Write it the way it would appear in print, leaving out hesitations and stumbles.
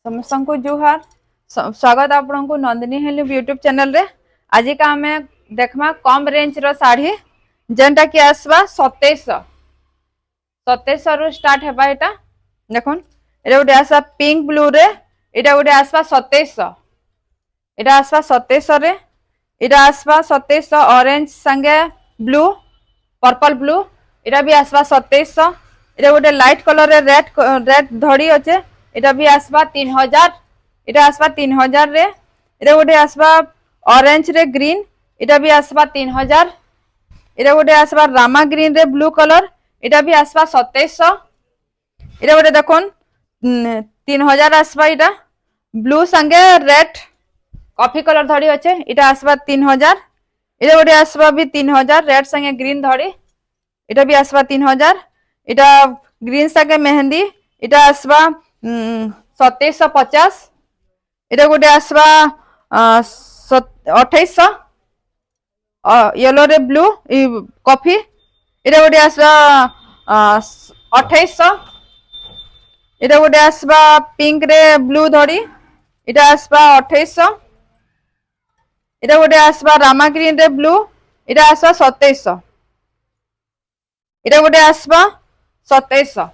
समस्त को जुहार स्वागत आपन को नंदिनी हेली यूट्यूब चैनल रे। आज का आम देखमा कम रेंज रो साड़ी जेनटा कि आसवा 2700 रु स्टार्ट हेबा। एटा देखुन एटा गोटे आसवा पिंक ब्लू रे, एटा गोटे आसवा 2700, एटा आसवा 2700 रे, एटा आसवा 2700 ऑरेंज संगे ब्लू पर्पल ब्लू, एटा भी आसवा 2700। एटा गोटे लाइट कलर रे रेड धड़ी अच्छे, एटा भी आसवा 3000, एटा आसवा 3000 रे। एटा गोटे आसवा ऑरेंज रे ग्रीन, एटा भी आसवा 3000। एटा गोटे आसवा रामा ग्रीन रे ब्लू कलर, एटा भी आसवा 2700। एटा गोटे देखुन 3000 आसवा, एटा ब्लू संगे रेड कॉफी कलर धड़ी अच्छे, एटा आसवा 3000। एटा गोटे आसवा भी 3000 रेड संगे ग्रीन धड़ी, एटा भी आसवा 3000। एटा ग्रीन संगे मेहंदी, एटा आसवा 2750। एटा गोटे आसवा 2800 येलो रे ब्लू कॉफी, एटा गोटे आसवा 2800। एटा गोटे आसवा पिंक रे ब्लू धड़ी, एटा आसवा 2800। एटा गोटे आसवा रामा ग्रीन रे ब्लू, एटा आसवा 2700। एटा गोटे आसवा 2700।